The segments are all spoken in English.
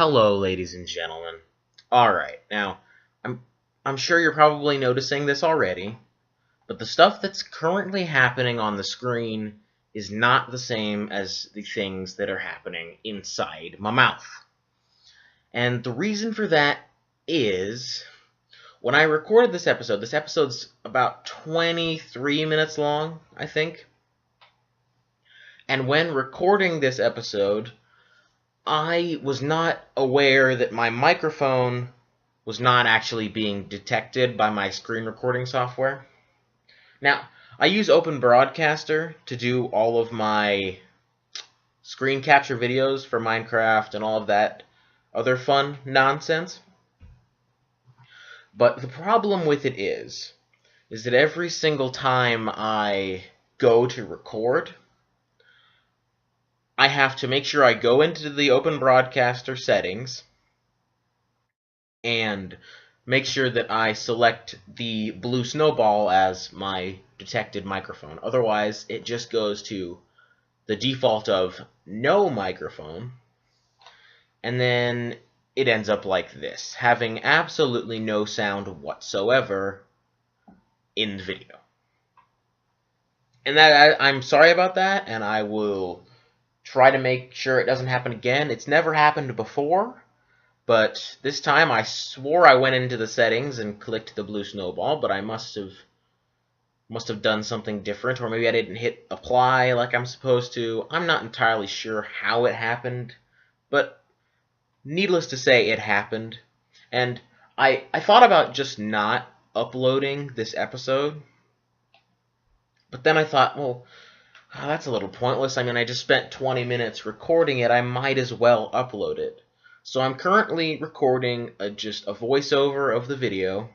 Hello, ladies and gentlemen. Alright, now, I'm sure you're probably noticing this already, but the stuff that's currently happening on the screen is not the same as the things that are happening inside my mouth. And the reason for that is, when I recorded this episode's about 23 minutes long, I think. And when recording this episode, I was not aware that my microphone was not actually being detected by my screen recording software. Now, I use Open Broadcaster to do all of my screen capture videos for Minecraft and all of that other fun nonsense. But the problem with it is that every single time I go to record, I have to make sure I go into the Open Broadcaster settings and make sure that I select the blue snowball as my detected microphone. Otherwise, it just goes to the default of no microphone, and then it ends up like this, having absolutely no sound whatsoever in the video. And I'm sorry about that, and I will try to make sure it doesn't happen again. It's never happened before, but this time I swore I went into the settings and clicked the blue snowball, but I must have done something different, or maybe I didn't hit apply like I'm supposed to. I'm not entirely sure how it happened, but needless to say, it happened. And I thought about just not uploading this episode, but then I thought, well, that's a little pointless. I mean, I just spent 20 minutes recording it. I might as well upload it. So I'm currently recording just a voiceover of the video,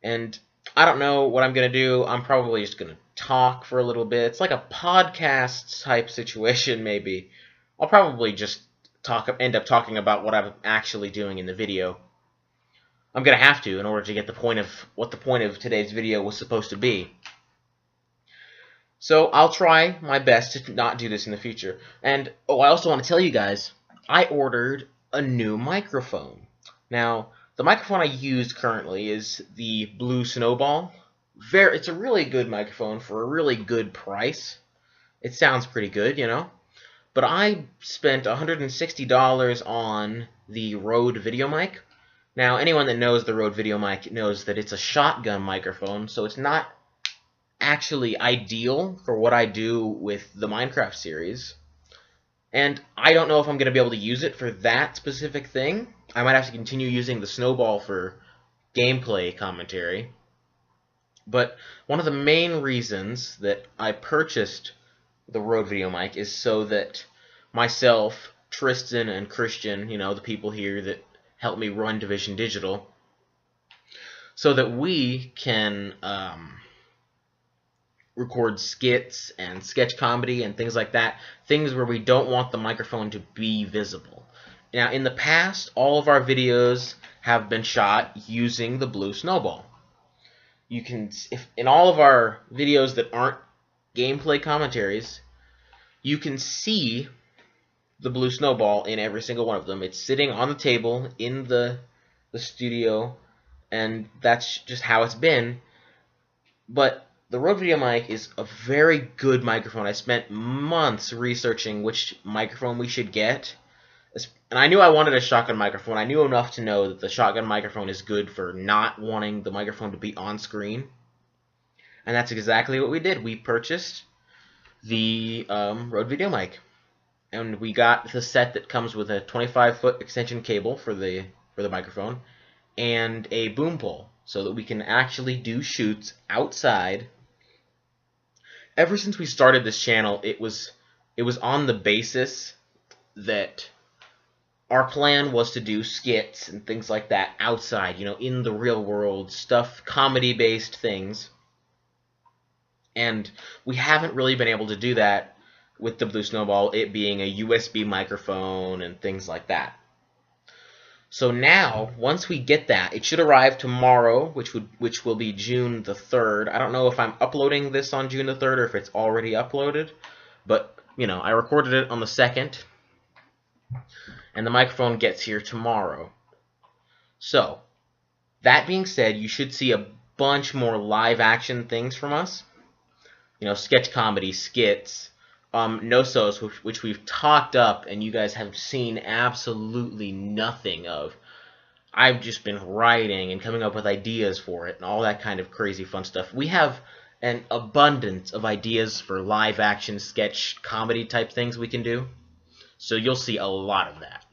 and I don't know what I'm going to do. I'm probably just going to talk for a little bit. It's like a podcast type situation, maybe. I'll probably just end up talking about what I'm actually doing in the video. I'm going to have to in order to get the point of what the point of today's video was supposed to be. So I'll try my best to not do this in the future. And, I also want to tell you guys, I ordered a new microphone. Now, the microphone I use currently is the Blue Snowball. It's a really good microphone for a really good price. It sounds pretty good, you know. But I spent $160 on the Rode Video Mic. Now, anyone that knows the Rode Video Mic knows that it's a shotgun microphone, so it's not actually ideal for what I do with the Minecraft series. And I don't know if I'm going to be able to use it for that specific thing. I might have to continue using the Snowball for gameplay commentary. But one of the main reasons that I purchased the Rode Video Mic is so that myself, Tristan, and Christian, you know, the people here that help me run DivisionDigital, so that we can record skits and sketch comedy and things like that, things where we don't want the microphone to be visible. Now, in the past, all of our videos have been shot using the Blue Snowball. You can, if in all of our videos that aren't gameplay commentaries, you can see the Blue Snowball in every single one of them. It's sitting on the table in the studio, and that's just how it's been. But the Rode Video Mic is a very good microphone. I spent months researching which microphone we should get. And I knew I wanted a shotgun microphone. I knew enough to know that the shotgun microphone is good for not wanting the microphone to be on screen. And that's exactly what we did. We purchased the Rode Video Mic. And we got the set that comes with a 25-foot extension cable for the microphone and a boom pole, so that we can actually do shoots outside. Ever since we started this channel, it was on the basis that our plan was to do skits and things like that outside, you know, in the real world stuff, comedy-based things. And we haven't really been able to do that with the Blue Snowball, it being a USB microphone and things like that. So now, once we get that, it should arrive tomorrow, which will be June the 3rd. I don't know if I'm uploading this on June the 3rd or if it's already uploaded, but, you know, I recorded it on the 2nd. and the microphone gets here tomorrow. So, that being said, you should see a bunch more live action things from us. You know, sketch comedy, skits, no-sos, which we've talked up and you guys have seen absolutely nothing of. I've just been writing and coming up with ideas for it and all that kind of crazy fun stuff. We have an abundance of ideas for live action sketch comedy type things we can do. So you'll see a lot of that.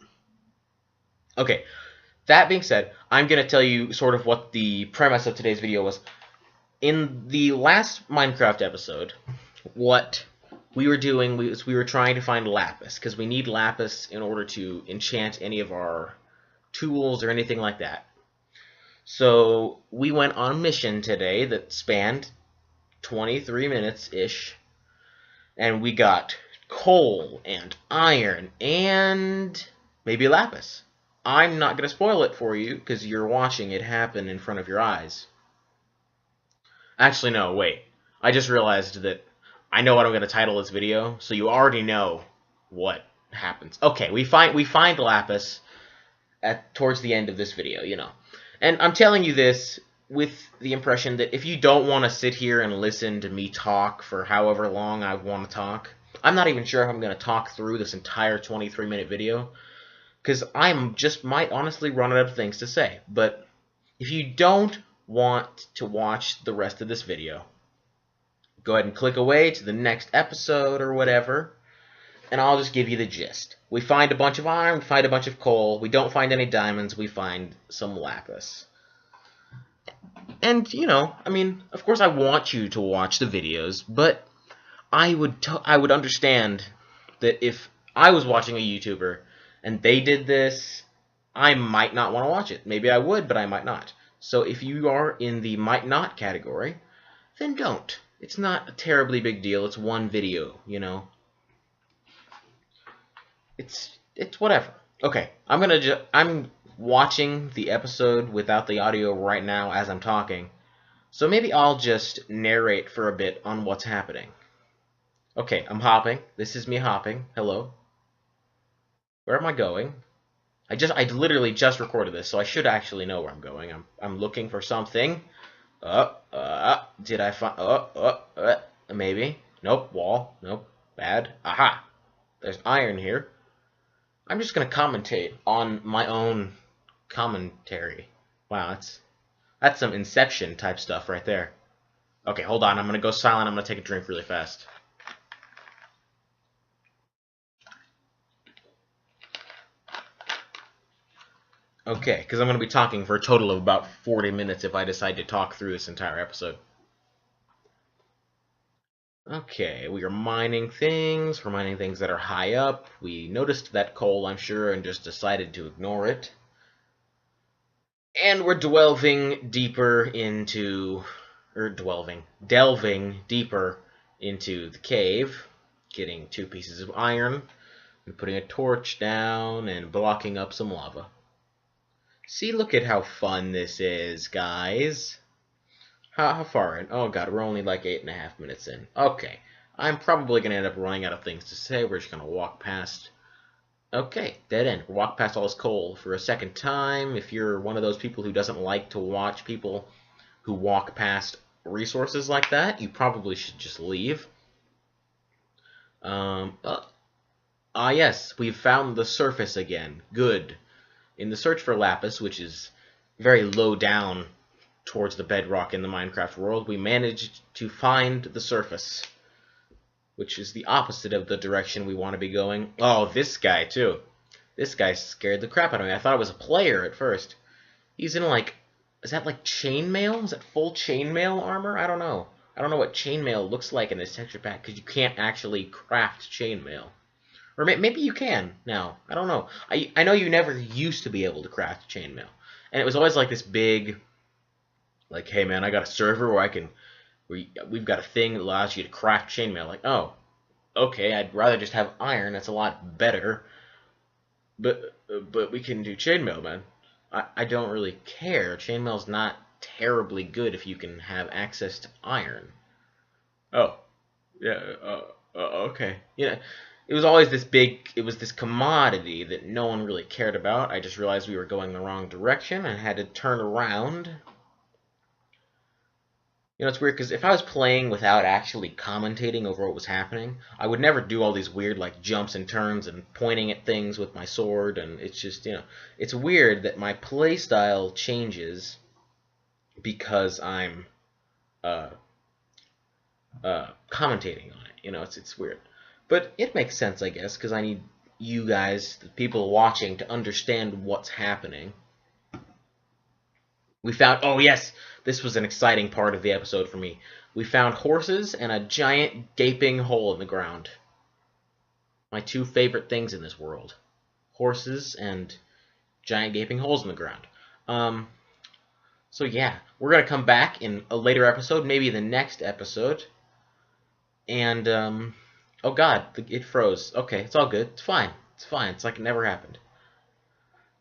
Okay, that being said, I'm going to tell you sort of what the premise of today's video was. In the last Minecraft episode, what we were doing was we were trying to find Lapis, because we need Lapis in order to enchant any of our tools or anything like that. So we went on a mission today that spanned 23 minutes-ish, and we got coal and iron and maybe Lapis. I'm not going to spoil it for you because you're watching it happen in front of your eyes. Actually, no, wait. I just realized that I know what I'm going to title this video, so you already know what happens. Okay, we find Lapis towards the end of this video, you know. And I'm telling you this with the impression that if you don't want to sit here and listen to me talk for however long I want to talk, I'm not even sure if I'm going to talk through this entire 23-minute video, because might honestly run out of things to say. But if you don't want to watch the rest of this video, go ahead and click away to the next episode or whatever, and I'll just give you the gist. We find a bunch of iron, we find a bunch of coal, we don't find any diamonds, we find some Lapis. And, you know, I mean, of course I want you to watch the videos, but I would understand that if I was watching a YouTuber and they did this, I might not want to watch it. Maybe I would, but I might not. So if you are in the might not category, then don't. It's not a terribly big deal. It's one video, you know. It's whatever. Okay, I'm watching the episode without the audio right now as I'm talking. So maybe I'll just narrate for a bit on what's happening. Okay, I'm hopping. This is me hopping. Hello. Where am I going? I literally just recorded this, so I should actually know where I'm going. I'm looking for something. Did I find... maybe. Nope, wall. Nope, bad. Aha! There's iron here. I'm just going to commentate on my own commentary. Wow, that's some Inception type stuff right there. Okay, hold on. I'm going to go silent. I'm going to take a drink really fast. Okay, because I'm going to be talking for a total of about 40 minutes if I decide to talk through this entire episode. Okay, we are mining things. We're mining things that are high up. We noticed that coal, I'm sure, and just decided to ignore it. And we're delving deeper into the cave, getting 2 pieces of iron, and putting a torch down and blocking up some lava. See, look at how fun this is, guys. How far in? Oh god, we're only like 8.5 minutes in. Okay, I'm probably going to end up running out of things to say. We're just going to walk past. Okay, dead end. Walk past all this coal for a second time. If you're one of those people who doesn't like to watch people who walk past resources like that, you probably should just leave. Yes, we've found the surface again. Good. In the search for Lapis, which is very low down towards the bedrock in the Minecraft world, we managed to find the surface, which is the opposite of the direction we want to be going. Oh, this guy, too. This guy scared the crap out of me. I thought it was a player at first. He's in, like, is that, like, chainmail? Is that full chainmail armor? I don't know. I don't know what chainmail looks like in this texture pack, because you can't actually craft chainmail. Or maybe you can now. I don't know. I know you never used to be able to craft chainmail. And it was always like this big, like, hey man, I got a server where we've got a thing that allows you to craft chainmail. Like, oh, okay, I'd rather just have iron. That's a lot better. But we can do chainmail, man. I don't really care. Chainmail's not terribly good if you can have access to iron. Oh, yeah, okay. You know, it was always this big, it was this commodity that no one really cared about. I just realized we were going the wrong direction and had to turn around. You know, it's weird because if I was playing without actually commentating over what was happening, I would never do all these weird like jumps and turns and pointing at things with my sword, and it's just, you know, it's weird that my play style changes because I'm commentating on it. You know, it's weird. But it makes sense, I guess, because I need you guys, the people watching, to understand what's happening. We found, oh yes, this was an exciting part of the episode for me. We found horses and a giant gaping hole in the ground. My two favorite things in this world. Horses and giant gaping holes in the ground. So yeah, we're going to come back in a later episode, maybe the next episode. And, oh god, it froze. Okay, it's all good. It's fine. It's fine. It's like it never happened.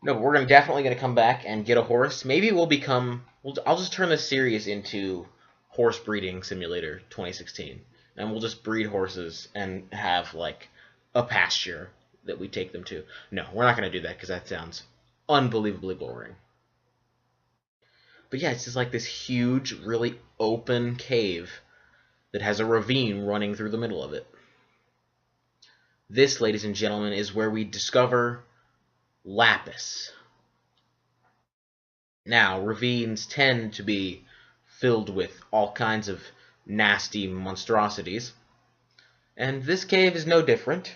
No, but we're definitely going to come back and get a horse. Maybe we'll become... I'll just turn this series into Horse Breeding Simulator 2016. And we'll just breed horses and have, like, a pasture that we take them to. No, we're not going to do that because that sounds unbelievably boring. But yeah, it's just like this huge, really open cave that has a ravine running through the middle of it. This, ladies and gentlemen, is where we discover Lapis. Now, ravines tend to be filled with all kinds of nasty monstrosities, and this cave is no different.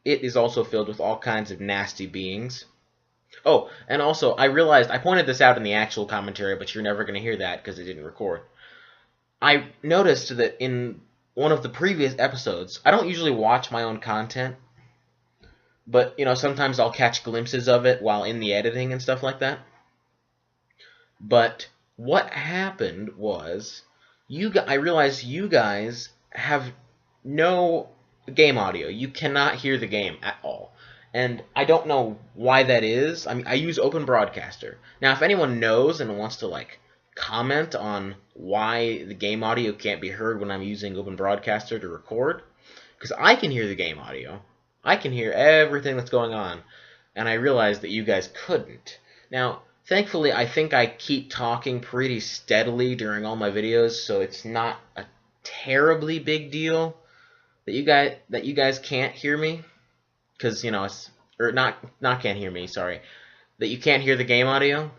It is also filled with all kinds of nasty beings. Oh, and also, I realized, I pointed this out in the actual commentary, but you're never going to hear that because it didn't record. I noticed that in one of the previous episodes, I don't usually watch my own content, but, you know, sometimes I'll catch glimpses of it while in the editing and stuff like that. But what happened was, I realized you guys have no game audio. You cannot hear the game at all. And I don't know why that is. I mean, I use Open Broadcaster. Now, if anyone knows and wants to, like, comment on why the game audio can't be heard when I'm using Open Broadcaster to record, because I can hear the game audio. I can hear everything that's going on, and I realized that you guys couldn't. Now, thankfully, I think I keep talking pretty steadily during all my videos, so it's not a terribly big deal that you guys can't hear me, because, you know, or not can't hear me, sorry, that you can't hear the game audio,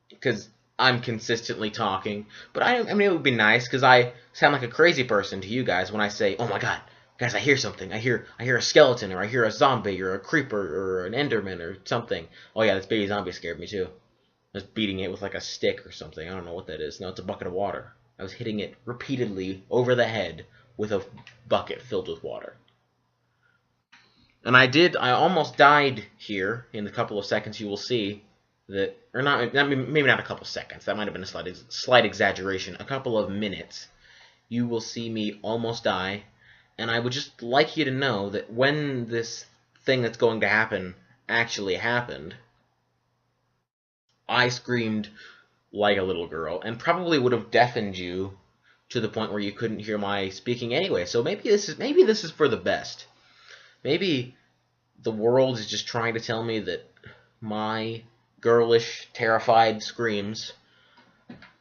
because I'm consistently talking. But I mean, it would be nice, because I sound like a crazy person to you guys when I say, oh my god, guys, I hear something. I hear a skeleton, or I hear a zombie, or a creeper, or an enderman, or something. Oh yeah, this baby zombie scared me too. I was beating it with like a stick or something. I don't know what that is. No, it's a bucket of water. I was hitting it repeatedly over the head with a bucket filled with water. And I almost died here. In the couple of seconds you will see that, or not, maybe not a couple seconds. That might have been a slight exaggeration. A couple of minutes. You will see me almost die. And I would just like you to know that when this thing that's going to happen actually happened, I screamed like a little girl, and probably would have deafened you to the point where you couldn't hear my speaking anyway. So maybe this is for the best. Maybe the world is just trying to tell me that my girlish, terrified screams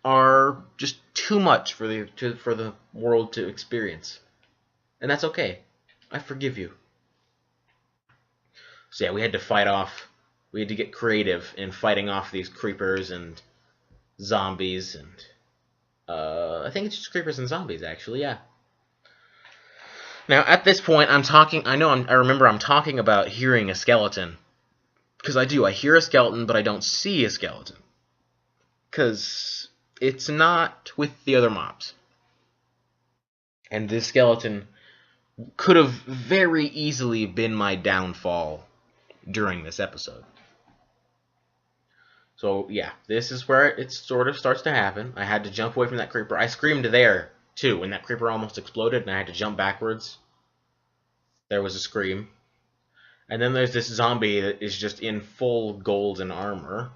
are just too much for the world to experience. And that's okay. I forgive you. So yeah, we had to get creative in fighting off these creepers and zombies, and I think it's just creepers and zombies, actually, yeah. Now, at this point, I remember I'm talking about hearing a skeleton. Because I do. I hear a skeleton, but I don't see a skeleton. Because it's not with the other mobs. And this skeleton could have very easily been my downfall during this episode. So, yeah, this is where it sort of starts to happen. I had to jump away from that creeper. I screamed there, too, when that creeper almost exploded, and I had to jump backwards. There was a scream. And then there's this zombie that is just in full golden armor,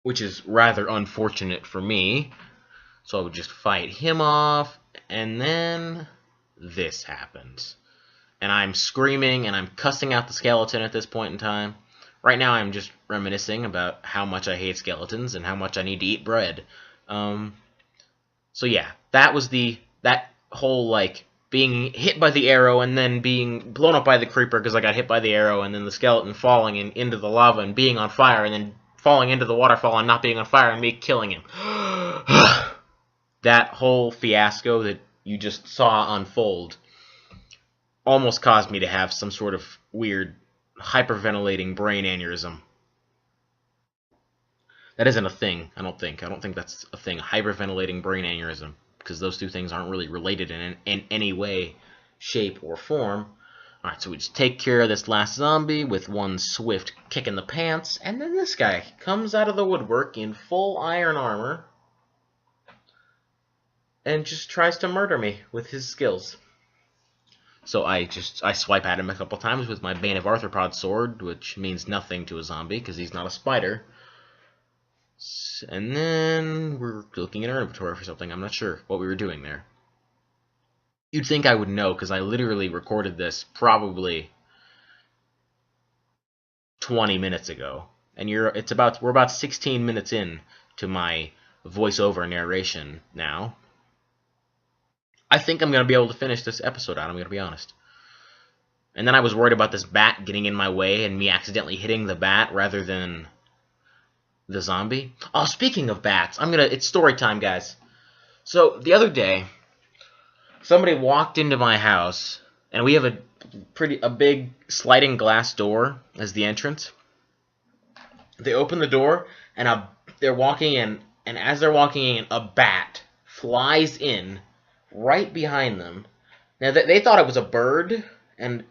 which is rather unfortunate for me. So I would just fight him off, and then this happens. And I'm screaming and I'm cussing out the skeleton at this point in time. Right now I'm just reminiscing about how much I hate skeletons and how much I need to eat bread. So yeah, that was that whole, like, being hit by the arrow and then being blown up by the creeper because I got hit by the arrow, and then the skeleton falling into the lava and being on fire, and then falling into the waterfall and not being on fire and me killing him. That whole fiasco that you just saw unfold almost caused me to have some sort of weird hyperventilating brain aneurysm. That isn't a thing, I don't think. I don't think that's a thing, a hyperventilating brain aneurysm, because those two things aren't really related in any way, shape, or form. Alright, so we just take care of this last zombie with one swift kick in the pants, and then this guy comes out of the woodwork in full iron armor and just tries to murder me with his skills. So I swipe at him a couple times with my Bane of Arthropod sword, which means nothing to a zombie because he's not a spider. And then we're looking at our inventory for something. I'm not sure what we were doing there. You'd think I would know because I literally recorded this probably 20 minutes ago, and we're about 16 minutes in to my voiceover narration now. I think I'm going to be able to finish this episode out, I'm going to be honest. And then I was worried about this bat getting in my way and me accidentally hitting the bat rather than the zombie. Oh, speaking of bats, it's story time, guys. So, the other day, somebody walked into my house, and we have a big sliding glass door as the entrance. They open the door, and they're walking in, and as they're walking in, a bat flies in right behind them. Now, they thought it was a bird, and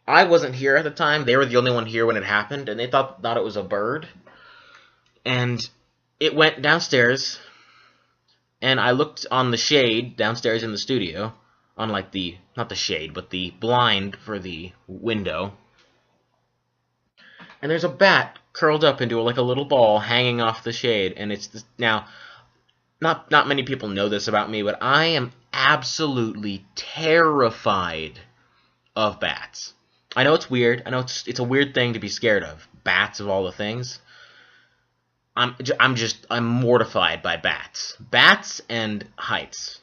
I wasn't here at the time. They were the only one here when it happened, and they thought it was a bird. And it went downstairs, and I looked on the shade downstairs in the studio, on like not the shade, but the blind for the window. And there's a bat curled up into like a little ball hanging off the shade, and now, not many people know this about me, but I am absolutely terrified of bats. I know it's weird. I know it's a weird thing to be scared of. Bats of all the things. I'm mortified by bats. Bats and heights.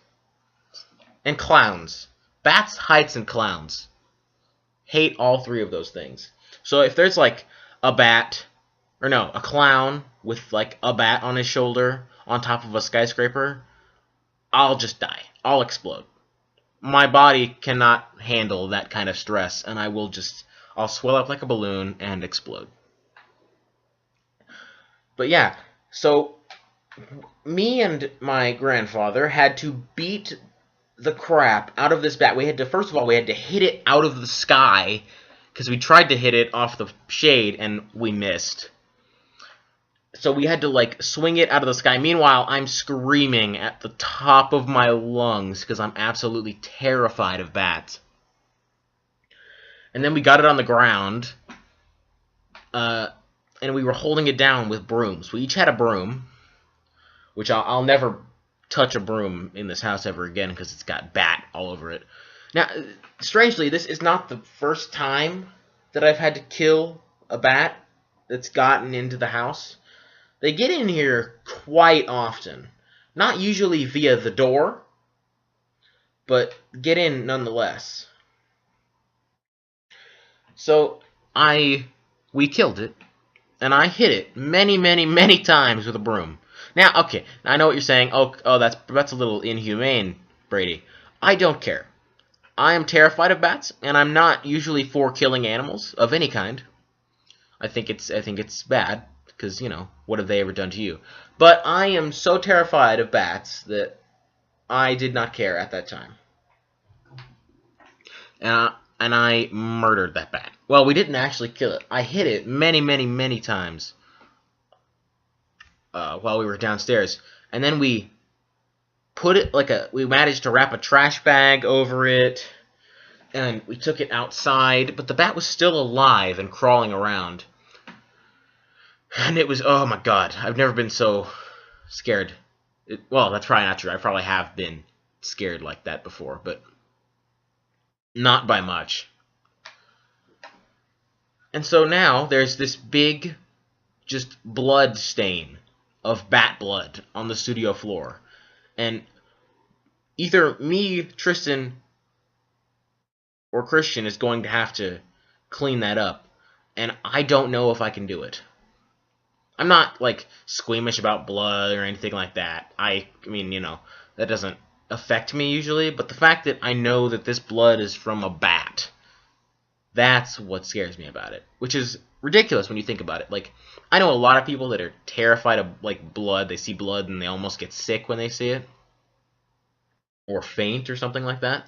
And clowns. Bats, heights, and clowns. Hate all three of those things. So if there's like a clown with like a bat on his shoulder on top of a skyscraper, I'll just die. I'll explode. My body cannot handle that kind of stress, and I'll swell up like a balloon and explode. But yeah, so me and my grandfather had to beat the crap out of this bat. First of all, we had to hit it out of the sky, because we tried to hit it off the shade and we missed. So we had to like swing it out of the sky. Meanwhile, I'm screaming at the top of my lungs because I'm absolutely terrified of bats. And then we got it on the ground, and we were holding it down with brooms. We each had a broom, which I'll never touch a broom in this house ever again because it's got bat all over it. Now, strangely, this is not the first time that I've had to kill a bat that's gotten into the house. They get in here quite often. Not usually via the door, but get in nonetheless. So, we killed it, and I hit it many, many, many times with a broom. Now, okay, I know what you're saying. Oh, that's a little inhumane, Brady. I don't care. I am terrified of bats, and I'm not usually for killing animals of any kind. I think it's bad because, you know, what have they ever done to you? But I am so terrified of bats that I did not care at that time. And I murdered that bat. Well, we didn't actually kill it. I hit it many, many, many times while we were downstairs. And then we put it we managed to wrap a trash bag over it, and we took it outside, but the bat was still alive and crawling around. And it was, oh my god, I've never been so scared. Well, that's probably not true. I probably have been scared like that before, but Not by much. And so now there's this big, just blood stain of bat blood on the studio floor. And either me, Tristan, or Christian is going to have to clean that up. And I don't know if I can do it. I'm not, like, squeamish about blood or anything like that. I mean, you know, that doesn't affect me usually. But the fact that I know that this blood is from a bat, that's what scares me about it. Which is ridiculous when you think about it. Like, I know a lot of people that are terrified of, like, blood. They see blood and they almost get sick when they see it. Or faint or something like that.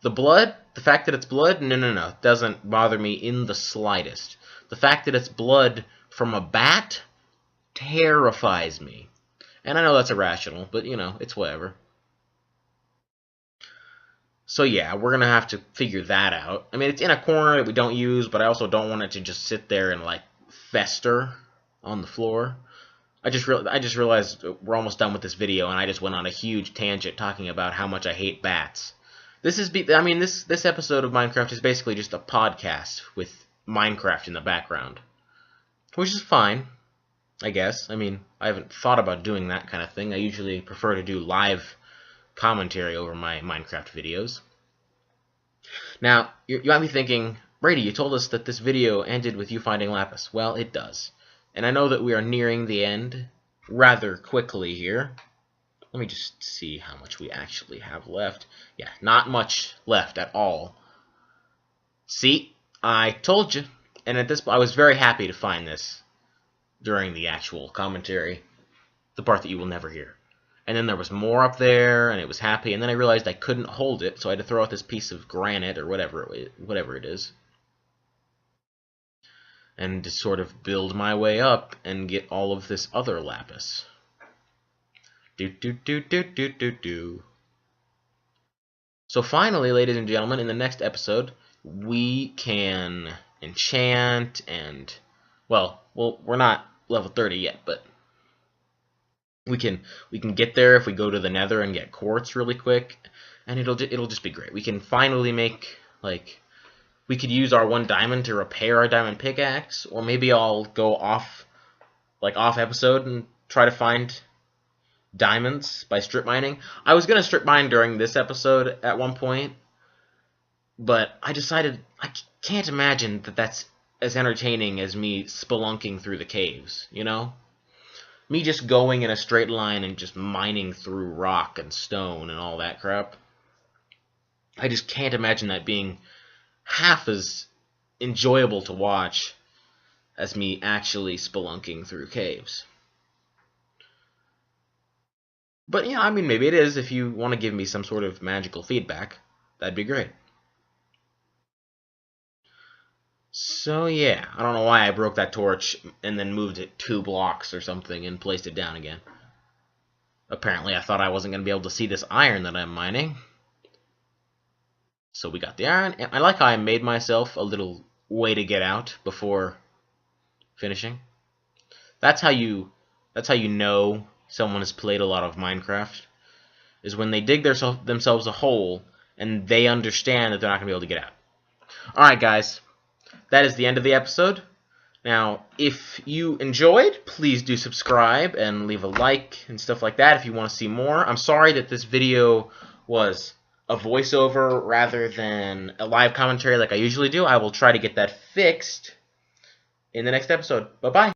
The blood, the fact that it's blood, no, it doesn't bother me in the slightest. The fact that it's blood from a bat terrifies me. And I know that's irrational, but, you know, it's whatever. So yeah, we're going to have to figure that out. I mean, it's in a corner that we don't use, but I also don't want it to just sit there and, like, fester on the floor. I just realized we're almost done with this video, and I just went on a huge tangent talking about how much I hate bats. This episode of Minecraft is basically just a podcast with Minecraft in the background, which is fine, I guess. I mean, I haven't thought about doing that kind of thing. I usually prefer to do live commentary over my Minecraft videos. Now, you might be thinking, Brady, you told us that this video ended with you finding Lapis. Well, it does. And I know that we are nearing the end rather quickly here. Let me just see how much we actually have left. Yeah, not much left at all. See, I told you. And at this point, I was very happy to find this during the actual commentary, the part that you will never hear. And then there was more up there, and it was happy. And then I realized I couldn't hold it, so I had to throw out this piece of granite or whatever it is, and to sort of build my way up and get all of this other lapis. So finally, ladies and gentlemen, in the next episode, we can enchant and, well, we're not level 30 yet, but we can get there if we go to the Nether and get quartz really quick, and it'll just be great. We can finally make, like, we could use our 1 diamond to repair our diamond pickaxe, or maybe I'll go off episode and try to find diamonds by strip mining. I was gonna strip mine during this episode at one point, but I decided I can't imagine that that's as entertaining as me spelunking through the caves, you know? Me just going in a straight line and just mining through rock and stone and all that crap. I just can't imagine that being half as enjoyable to watch as me actually spelunking through caves. But yeah, I mean, maybe it is. If you want to give me some sort of magical feedback, that'd be great. So yeah, I don't know why I broke that torch and then moved it 2 blocks or something and placed it down again. Apparently I thought I wasn't going to be able to see this iron that I'm mining. So we got the iron, and I like how I made myself a little way to get out before finishing. That's how you know someone has played a lot of Minecraft, is when they dig themselves a hole and they understand that they're not going to be able to get out. Alright guys, that is the end of the episode. Now, if you enjoyed, please do subscribe and leave a like and stuff like that if you want to see more. I'm sorry that this video was a voiceover rather than a live commentary like I usually do. I will try to get that fixed in the next episode. Bye-bye.